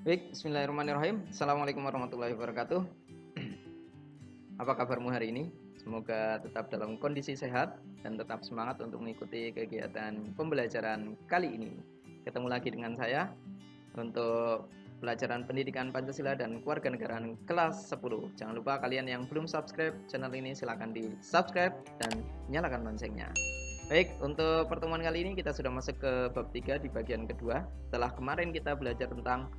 Baik, bismillahirrahmanirrahim. Assalamualaikum warahmatullahi wabarakatuh. Apa kabarmu hari ini? Semoga tetap dalam kondisi sehat dan tetap semangat untuk mengikuti kegiatan pembelajaran kali ini. Ketemu lagi dengan saya untuk pelajaran pendidikan Pancasila dan Kewarganegaraan kelas 10. Jangan lupa kalian yang belum subscribe channel ini silahkan di subscribe dan nyalakan loncengnya. Baik, untuk pertemuan kali ini kita sudah masuk ke bab 3 di bagian kedua. Setelah kemarin kita belajar tentang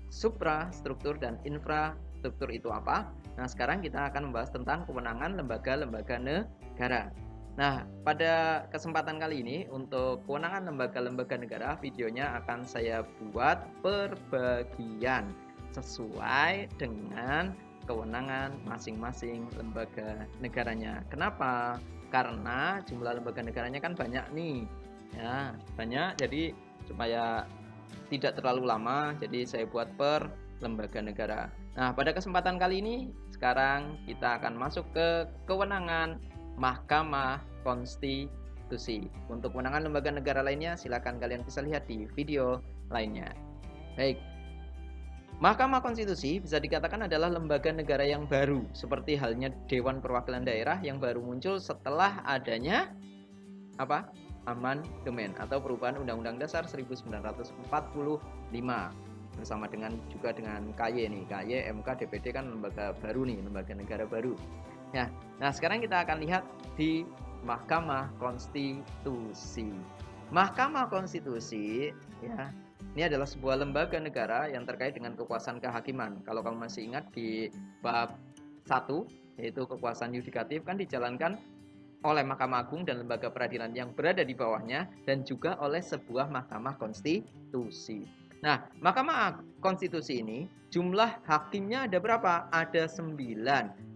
suprastruktur dan infrastruktur itu apa. Nah, sekarang kita akan membahas tentang kewenangan lembaga-lembaga negara. Nah, pada kesempatan kali ini untuk kewenangan lembaga-lembaga negara, videonya akan saya buat per bagian sesuai dengan kewenangan masing-masing lembaga negaranya. Kenapa? Karena jumlah lembaga negaranya kan banyak nih. Ya, banyak, jadi supaya tidak terlalu lama, jadi saya buat per lembaga negara. Nah, pada kesempatan kali ini sekarang kita akan masuk ke kewenangan Mahkamah Konstitusi. Untuk kewenangan lembaga negara lainnya silakan kalian bisa lihat di video lainnya. Baik. Mahkamah Konstitusi bisa dikatakan adalah lembaga negara yang baru, seperti halnya Dewan Perwakilan Daerah yang baru muncul setelah adanya apa? Amandemen atau perubahan Undang-Undang Dasar 1945 bersama dengan KY nih. KY, MK, DPD kan lembaga baru nih, lembaga negara baru. Ya. Nah, sekarang kita akan lihat di Mahkamah Konstitusi. Mahkamah Konstitusi ya, ini adalah sebuah lembaga negara yang terkait dengan kekuasaan kehakiman. Kalau kamu masih ingat di bab 1 yaitu kekuasaan yudikatif kan dijalankan oleh Mahkamah Agung dan lembaga peradilan yang berada di bawahnya dan juga oleh sebuah Mahkamah Konstitusi. Nah, Mahkamah Konstitusi ini jumlah hakimnya ada berapa? Ada 9.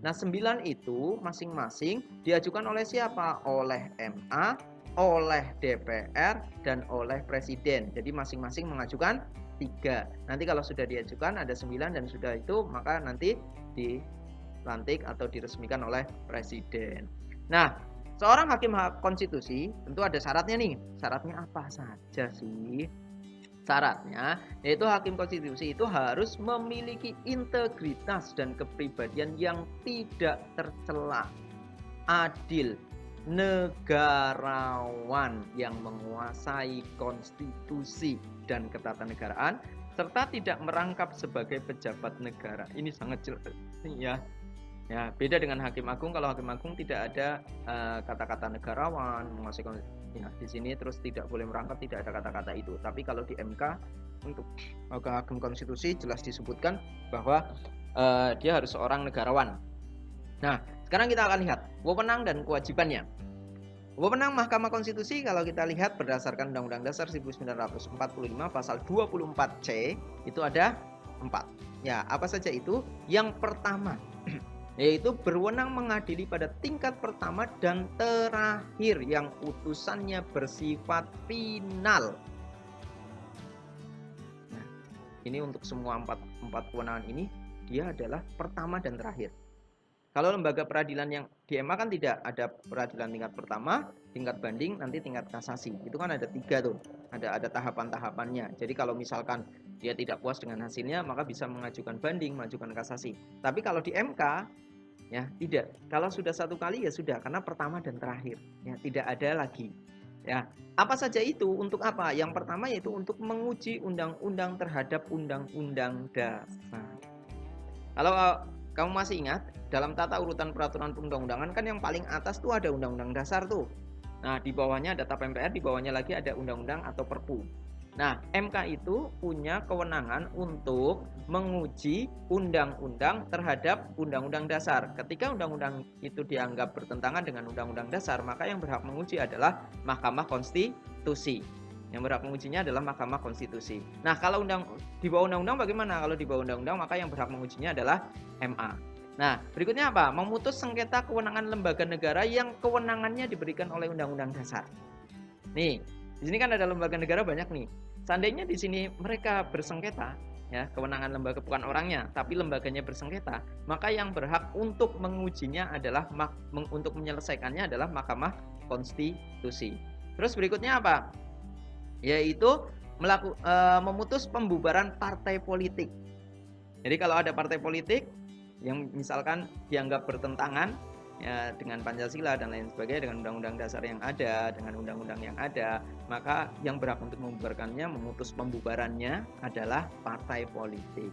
Nah, 9 itu masing-masing diajukan oleh siapa? Oleh MA, oleh DPR, dan oleh Presiden. Jadi masing-masing mengajukan 3. Nanti kalau sudah diajukan ada 9 dan sudah itu maka nanti dilantik atau diresmikan oleh Presiden. Nah, seorang hakim konstitusi tentu ada syaratnya nih. Syaratnya apa saja sih? Syaratnya yaitu hakim konstitusi itu harus memiliki integritas dan kepribadian yang tidak tercela, adil, negarawan yang menguasai konstitusi dan ketatanegaraan, serta tidak merangkap sebagai pejabat negara. Ini sangat jelas ya. Ya, beda dengan Hakim Agung. Kalau Hakim Agung tidak ada kata-kata negarawan, menguasai ya, di sini terus tidak boleh merangkap, tidak ada kata-kata itu. Tapi kalau di MK untuk Hakim Konstitusi jelas disebutkan bahwa dia harus seorang negarawan. Nah, sekarang kita akan lihat wewenang dan kewajibannya. Wewenang Mahkamah Konstitusi kalau kita lihat berdasarkan Undang-Undang Dasar 1945 pasal 24C itu ada 4. Ya, apa saja itu? Yang pertama yaitu berwenang mengadili pada tingkat pertama dan terakhir yang putusannya bersifat final. Nah, ini untuk semua empat kewenangan ini dia adalah pertama dan terakhir. Kalau lembaga peradilan yang di MA kan tidak ada peradilan tingkat pertama, tingkat banding, nanti tingkat kasasi. Itu kan ada 3 tuh, ada tahapan-tahapannya. Jadi kalau misalkan dia tidak puas dengan hasilnya, maka bisa mengajukan banding, mengajukan kasasi. Tapi kalau di MK ya tidak, kalau sudah 1 kali ya sudah, karena pertama dan terakhir ya, tidak ada lagi ya. Apa saja itu? Untuk apa? Yang pertama yaitu untuk menguji undang-undang terhadap undang-undang dasar. Kalau kamu masih ingat dalam tata urutan peraturan perundang-undangan kan yang paling atas tuh ada undang-undang dasar tuh. Nah, di bawahnya ada TAP MPR, di bawahnya lagi ada undang-undang atau Perpu. Nah, MK itu punya kewenangan untuk menguji undang-undang terhadap undang-undang dasar. Ketika undang-undang itu dianggap bertentangan dengan undang-undang dasar, maka yang berhak menguji adalah Mahkamah Konstitusi. Yang berhak mengujinya adalah Mahkamah Konstitusi. Nah, kalau di bawah undang-undang bagaimana? Kalau di bawah undang-undang maka yang berhak mengujinya adalah MA. Nah, berikutnya apa? Memutus sengketa kewenangan lembaga negara yang kewenangannya diberikan oleh undang-undang dasar. Nih, di sini kan ada lembaga negara banyak nih. Seandainya di sini mereka bersengketa, ya, kewenangan lembaga bukan orangnya, tapi lembaganya bersengketa, maka yang berhak untuk mengujinya adalah untuk menyelesaikannya adalah Mahkamah Konstitusi. Terus berikutnya apa? Yaitu memutus pembubaran partai politik. Jadi kalau ada partai politik yang misalkan dianggap bertentangan ya dengan Pancasila dan lain sebagainya, dengan undang-undang dasar yang ada, dengan undang-undang yang ada, maka yang berhak untuk membubarkannya, memutus pembubarannya adalah partai politik.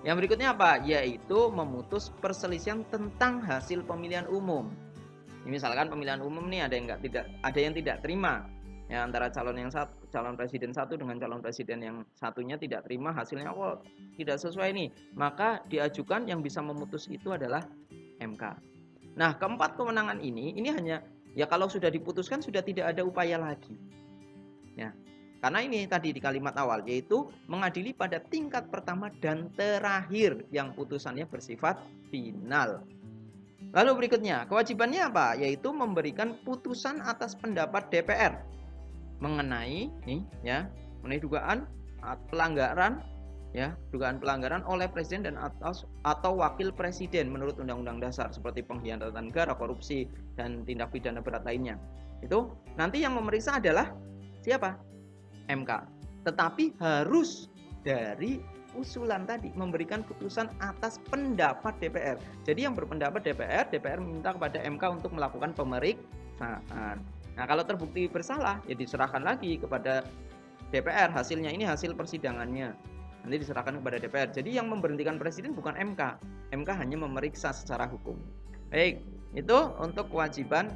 Yang berikutnya apa? Yaitu memutus perselisihan tentang hasil pemilihan umum. Misalkan pemilihan umum nih ada yang tidak terima ya, antara calon presiden satu dengan calon presiden yang satunya tidak terima hasilnya, tidak sesuai nih, maka diajukan, yang bisa memutus itu adalah MK. Nah, keempat kewenangan ini hanya ya kalau sudah diputuskan sudah tidak ada upaya lagi ya, karena ini tadi di kalimat awal, yaitu mengadili pada tingkat pertama dan terakhir yang putusannya bersifat final. Lalu berikutnya, kewajibannya apa? Yaitu memberikan putusan atas pendapat DPR mengenai dugaan pelanggaran dugaan pelanggaran oleh presiden dan atau wakil presiden menurut Undang-Undang Dasar, seperti pengkhianatan negara, korupsi, dan tindak pidana berat lainnya. Itu nanti yang memeriksa adalah siapa? MK. Tetapi harus dari usulan tadi, memberikan putusan atas pendapat DPR. Jadi yang berpendapat DPR minta kepada MK untuk melakukan pemeriksaan. Nah, kalau terbukti bersalah, ya diserahkan lagi kepada DPR. Hasilnya ini hasil persidangannya, nanti diserahkan kepada DPR. Jadi yang memberhentikan presiden bukan MK. MK hanya memeriksa secara hukum. Baik, itu untuk kewajiban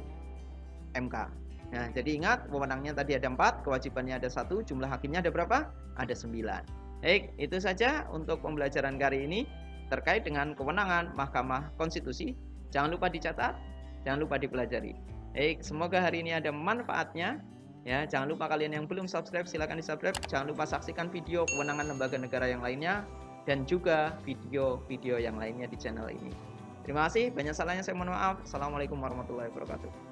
MK. Nah, jadi ingat, wewenangnya tadi ada 4, kewajibannya ada 1, jumlah hakimnya ada berapa? Ada 9. Baik, itu saja untuk pembelajaran kali ini terkait dengan kewenangan Mahkamah Konstitusi. Jangan lupa dicatat, jangan lupa dipelajari. Baik, semoga hari ini ada manfaatnya. Ya, jangan lupa kalian yang belum subscribe, silakan di-subscribe. Jangan lupa saksikan video kewenangan lembaga negara yang lainnya dan juga video-video yang lainnya di channel ini. Terima kasih, banyak salahnya saya mohon maaf. Assalamualaikum warahmatullahi wabarakatuh.